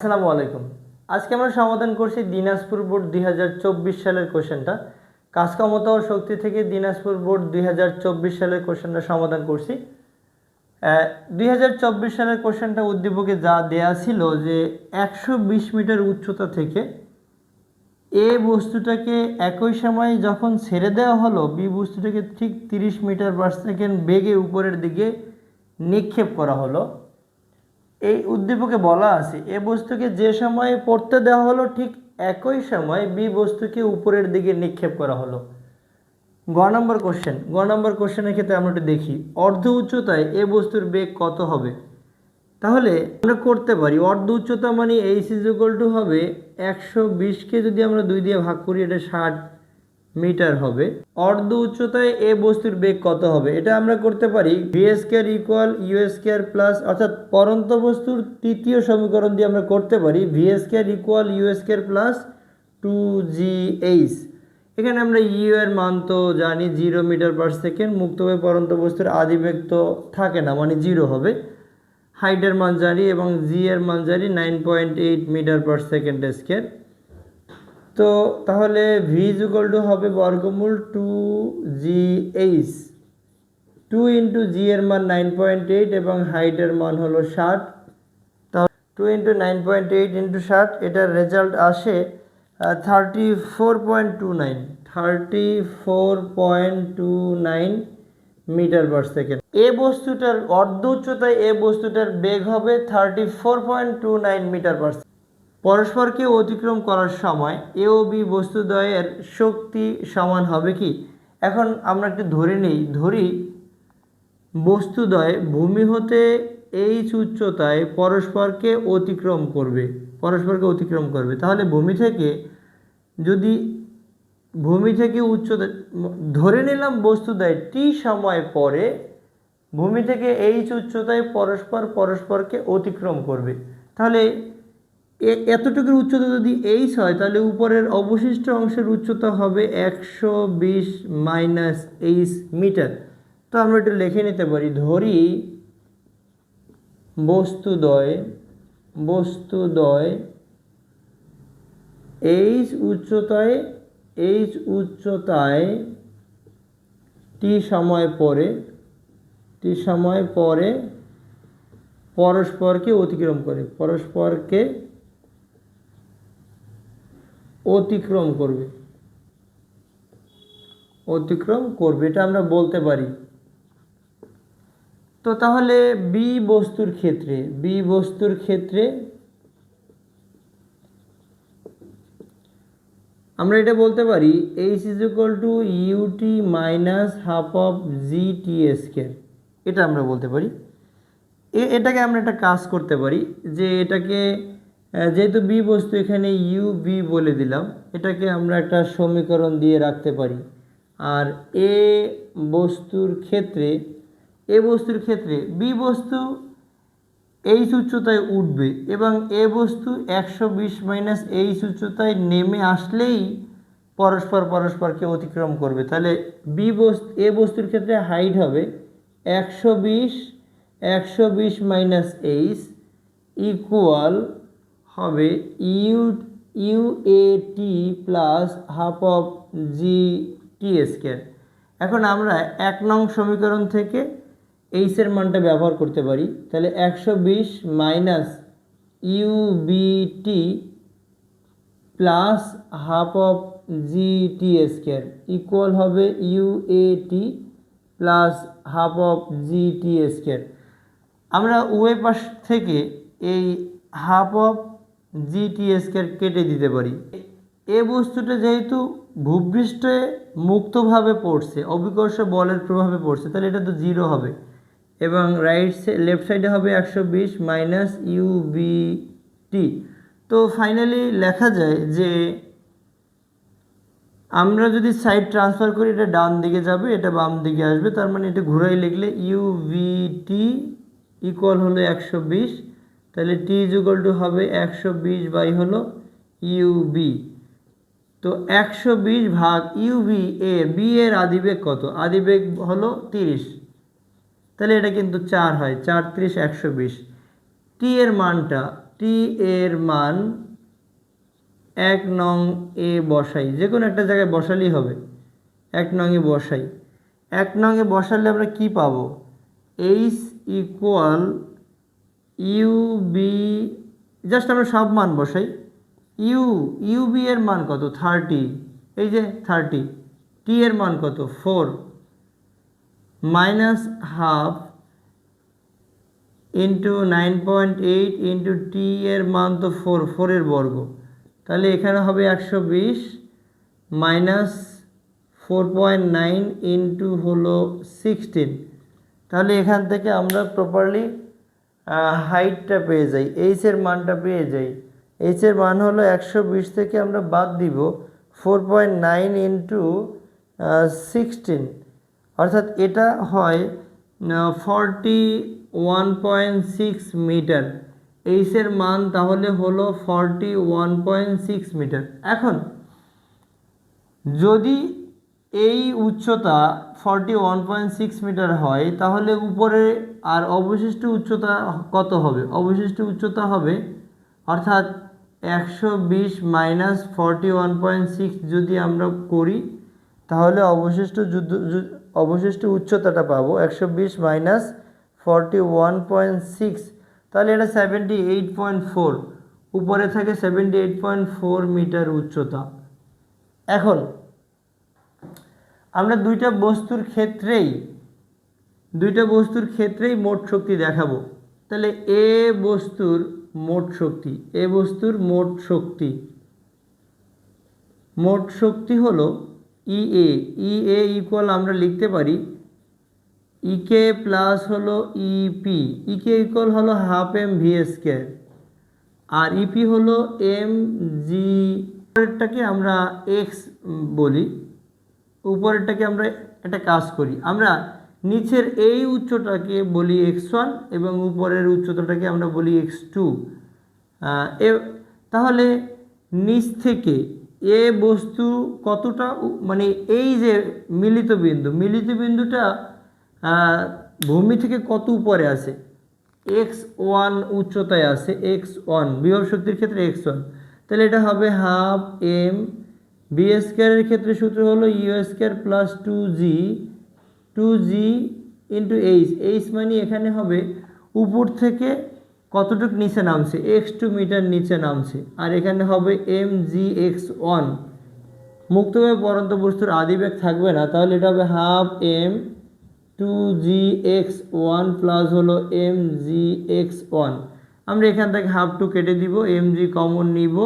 আসসালামু আলাইকুম। আজকে আমরা সমাধান করছি দিনাজপুর বোর্ড 2024 সালের কোশ্চেনটা। কাজ ক্ষমতা ও শক্তি থেকে দিনাজপুর বোর্ড 2024 সালের কোশ্চেনটা সমাধান করছি। 2024 সালের কোশ্চেনটা উদ্দীপকে যা দেয়া ছিল যে 120 মিটার উচ্চতা থেকে এ বস্তুটাকে একই সময় যখন ছেড়ে দেওয়া হলো বি বস্তুটাকে ঠিক 30 মিটার পার সেকেন্ড বেগে উপরের দিকে নিক্ষেপ করা হলো। এই উদ্দীপকে বলা আছে এ বস্তুকে যে সময়ে পড়তে দেওয়া হলো ঠিক একই সময় বি বস্তুকে উপরের দিকে নিক্ষেপ করা হলো। গ নম্বর কোশ্চেনের ক্ষেত্রে আমরা একটু দেখি অর্ধ উচ্চতায় এ বস্তুর বেগ কত হবে। তাহলে আমরা করতে পারি অর্ধ উচ্চতা মানে এইচ ইজ ইকুয়াল টু হবে 120কে যদি আমরা 2 দিয়ে ভাগ করি এটা 60 মিটার হবে। অর্ধ উচ্চতায় এ বস্তুর বেগ কত হবে এটা আমরা করতে পারি V square equal U square plus অর্থাৎ পরন্ত বস্তুর তৃতীয় সমীকরণ দিয়ে আমরা করতে পারি V square equal U square plus 2gh। এখানে আমরা ইউ এর মান তো জানি 0 মিটার পার সেকেন্ড, মুক্তভাবে পরন্ত বস্তুর আদিবেগ তো থাকে না মানে 0 হবে। হাইটের মান জানি এবং জি এর মান জানি 9.8 মিটার পার সেকেন্ড স্কয়ার। তো তাহলে ভি ইজ ইকুয়াল টু হবে বর্গমূল 2gh। 2 ইন্টু জি এর মান 9.8 এবং হাইটের মান হলো 60। তাহলে 2 ইন্টু 9.8 ইন্টু 60 এটার রেজাল্ট আসে 34.29 মিটার পার সেকেন্ড। এ বস্তুটার অর্ধ উচ্চতায় এ বস্তুটার বেগ হবে 34.29 মিটার পার সেকেন্ড। পরস্পরকে অতিক্রম করার সময় এ ও বি বস্তুদ্বয়ের শক্তি সমান হবে কি। এখন আমরা একটু ধরি বস্তুদ্বয় ভূমি হতে এইচ উচ্চতায় পরস্পরকে অতিক্রম করবে তাহলে ভূমি থেকে উচ্চতা ধরে নিলাম বস্তুদ্বয় টি সময় পরে ভূমি থেকে এইচ উচ্চতায় পরস্পরকে অতিক্রম করবে। তাহলে এতটুকুর উচ্চতা যদি এইচ হয় তাহলে উপরের অবশিষ্ট অংশের উচ্চতা হবে 120 মাইনাস এইচ মিটার। তো আমরা এটা লিখে নিতে পারি ধরি বস্তুদ্বয় এইচ উচ্চতায় টি সময় পরে পরস্পরকে অতিক্রম করবে এটা আমরা বলতে পারি। তো তাহলে বি বস্তুর ক্ষেত্রে আমরা এটা বলতে পারি H is equal to U T minus half of G T square. এটা আমরা বলতে পারি। এটাকে আমরা একটা কাজ করতে পারি যে এটাকে যেহেতু বি বস্তু এখানে ইউ বি বলে দিলাম, এটাকে আমরা একটা সমীকরণ দিয়ে রাখতে পারি। আর এ বস্তুর ক্ষেত্রে বি বস্তু এইচ উচ্চতায় উঠবে এবং এ বস্তু 120 মাইনাস এইচ উচ্চতায় নেমে আসলেই পরস্পরকে অতিক্রম করবে। তাহলে এ বস্তুর ক্ষেত্রে হাইট হবে 120 মাইনাস এইচ ইকুয়াল হবে U A T plus half of G T square. এখন আমরা 1 নং সমীকরণ থেকে এইচ এর মানটা ব্যবহার করতে পারি। তাহলে 120 minus u b t plus half of G T square equal হবে U A T plus half of G T square. আমরা উভয় পাশ থেকে এই half of G T square কেটে দিতে পারি। এ বস্তুটা যেহেতু ভূপৃষ্ঠে মুক্তভাবে পড়ছে, অভিকর্ষ বলের প্রভাবে পড়ছে, তাহলে এটা তো 0 হবে এবং লেফট সাইডে হবে 120 মাইনাস ইউ বি টি। তো ফাইনালি লেখা যায় যে আমরা যদি সাইড ট্রান্সফার করি এটা ডান দিকে যাবে, এটা বাম দিকে আসবে, তার মানে এটা ঘুরাই লিখলে ইউ ভি টি ইকুয়াল হলো 120। তাহলে টি ইজ ইকুয়াল টু হবে 120 বাই হলো ইউ বি। তো 120 ভাগ ইউ বি এর আদিবেগ কত? আদিবেগ হলো 30। তাহলে এটা কিন্তু 4 হয়, 4 30 120। টি এর মানটা টি এর মান 1 নং এ বসাই, যে কোনো একটা জায়গায় বসালেই হবে। 1 নং এ বসাই, 1 নং এ বসালে আমরা কি পাবো? H equal U B, just আমরা সব মান বসাই। ইউবি এর মান কত? 30, এই যে 30। টি এর মান কত? 4 minus half into 9.8 into T এর মান তো 4 এর বর্গ, তাহলে এখানে হবে 120 মাইনাস 4.9 ইন্টু হলো 16। তাহলে এখান থেকে আমরা প্রপারলি হাইটটা পেয়ে যাই, এইচ এর মানটা পেয়ে যাই। এইচ এর মান হলো 120 থেকে আমরা বাদ দিব 4.9 ইন্টু 16, অর্থাৎ এটা হয় 41.6 মিটার। এইচ এর মান তাহলে হলো 41.6 মিটার। এখন যদি এই উচ্চতা 41.6 মিটার হয়, তাহলে উপরে আর অবশিষ্ট উচ্চতা কত হবে? অবশিষ্ট উচ্চতা হবে, অর্থাৎ 120 মাইনাস 41.6 যদি আমরা করি, তাহলে অবশিষ্ট উচ্চতাটা পাবো 120 মাইনাস 41.6, তাহলে এটা 78.4, উপরে থাকে 78.4 মিটার উচ্চতা। এখন আমরা দুইটা বস্তুর ক্ষেত্রেই মোট শক্তি দেখাবো। তাহলে এ বস্তুর মোট শক্তি হলো ইএ ইকুয়াল আমরা লিখতে পারি ইকে প্লাস হলো ইপি। ইকে ইকুয়াল হলো হাফ এম ভি স্কয়ার, আর ইপি হলো এম জি। উপরেরটাকে আমরা এক্স বলি, উপরেরটাকে আমরা একটা কাজ করি, আমরা নিচের এই উচ্চটাকে বলি x1 এবং উপরের উচ্চতাটাকে আমরা বলি x2। তাহলে নিচ থেকে এ বস্তু কতটা, মানে এই যে মিলিত বিন্দুটা ভূমি থেকে কত উপরে আছে? x1 উচ্চতায় আছে, x1 বিভব শক্তির ক্ষেত্রে x1, তাহলে এটা হবে হাফ এম বি স্কয়ারের ক্ষেত্রে সূত্র হলো U square plus 2g into H মানে এখানে হবে উপর থেকে কতটুকু নিচে নামছে, x2 মিটার নিচে নামছে, আর এখানে হবে mgx1। মুক্তভাবে পরন্ত বস্তুর আদিবেগ থাকবে না, তাহলে এটা হবে হাফ এম 2gx1 প্লাস হলো mgx1। আমরা এখান থেকে হাফ টু কেটে দিব, mg কমন নিব,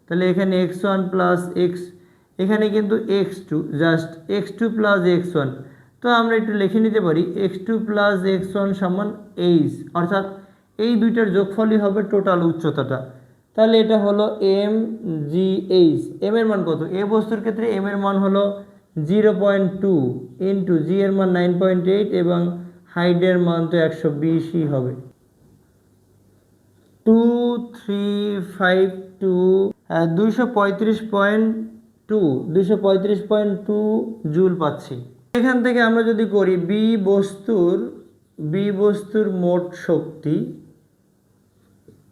তাহলে এখানে x1 প্লাস x, এখানে কিন্তু x2, just x2 plus x1, তো আমরা একটু লিখে নিতে পারি x2 প্লাস x1 সমান এইচ, অর্থাৎ এই দুইটার যোগফলই হবে টোটাল উচ্চতাটা। তাহলে এটা হলো এম জি এইচ। এম এর মান কত? এ বস্তুর ক্ষেত্রে এম এর মান হলো 0.2 ইন্টু জি এর মান 9.8 এবং হাইটের মান তো 120ই হবে। 235.2 জুল পাচ্ছি। এখান থেকে আমরা যদি করি বি বস্তুর মোট শক্তি,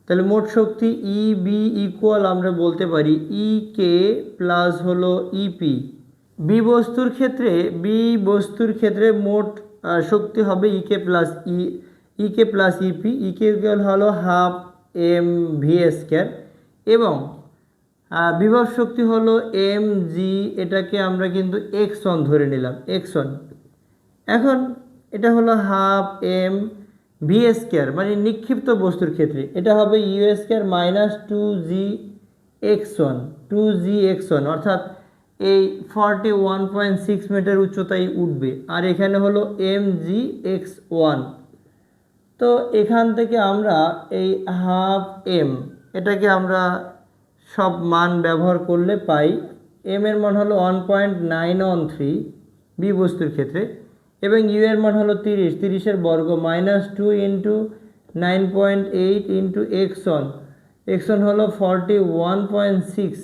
তাহলে মোট শক্তি ই বি ইকুয়াল আমরা বলতে পারি ই কে প্লাস হলো ইপি। বি বস্তুর ক্ষেত্রে মোট শক্তি হবে ইকে প্লাস ইপি। ইকে ইকুয়াল হলো হাফ এম ভি স্কয়ার এবং বিভব শক্তি হলো এম জি, এটাকে আমরা কিন্তু x1 ধরে নিলাম, x1। এখন এটা হলো হাফ এম ভি স্কয়ার, মানে নিক্ষিপ্ত বস্তুর ক্ষেত্রে এটা হবে ইউ স্কয়ার মাইনাস 2gx1, অর্থাৎ এই 41.6 মিটার উচ্চতায় উঠবে, আর এখানে হলো mgx1। তো এখান থেকে আমরা এই হাফ এম, এটাকে আমরা সব মান ব্যবহার করলে পাই এম এর মান হলো 1.913 বি বস্তুর ক্ষেত্রে, এবং ইউ এর মান হলো 30 বর্গ মাইনাস 2 ইন্টু 9.8 ইন্টু x1 হলো 41.6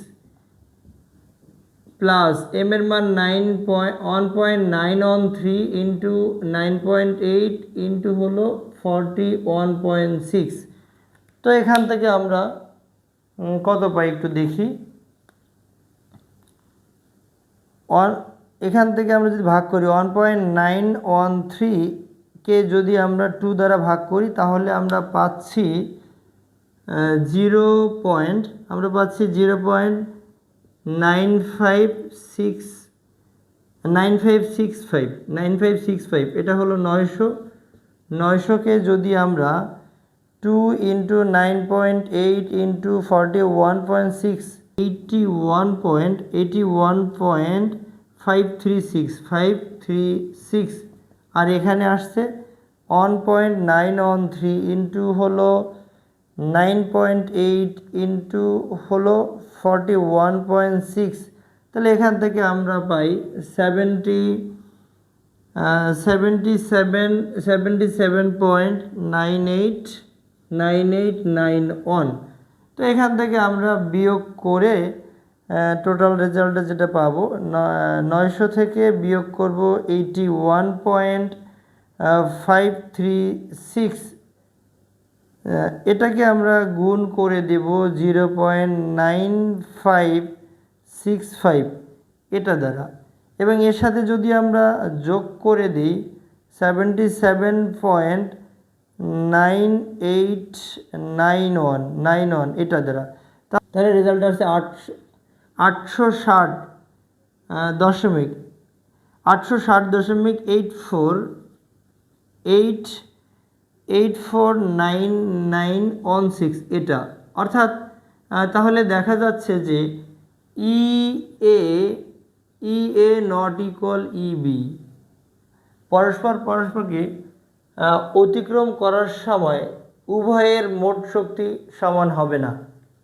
প্লাস এম এর মান 1.913 ইন্টু 9.8 ইন্টু হলো 41.6, তো এখান থেকে আমরা কত পাই একটু দেখি। এখান থেকে আমরা যদি ভাগ করি 1.913কে যদি আমরা 2 দ্বারা ভাগ করি তাহলে আমরা পাচ্ছি 9565 এটা হলো 900কে যদি আমরা 2 × 9.8 × 41.6 81.536 আর এখানে আসছে 1.913 ইন্টু হলো 9.8 ইন্টু হলো 41.6, তাহলে এখান থেকে আমরা পাই 77.9891। তো এখান থেকে আমরা বিয়োগ করে টোটাল রেজাল্টে যেটা পাবো 900 থেকে বিয়োগ করব 81.536, এটাকে আমরা গুণ করে দেব 0.9565 এটা দ্বারা, এবং এর সাথে যদি আমরা যোগ করে দিই 77.9891 এটা দ্বারা, তাহলে রেজাল্ট আসছে 860.849916 এটা, অর্থাৎ তাহলে দেখা যাচ্ছে যে EA নট ইকুয়াল EB পরস্পরকে অতিক্রম করার সময় উভয়ের মোট শক্তি সমান হবে না।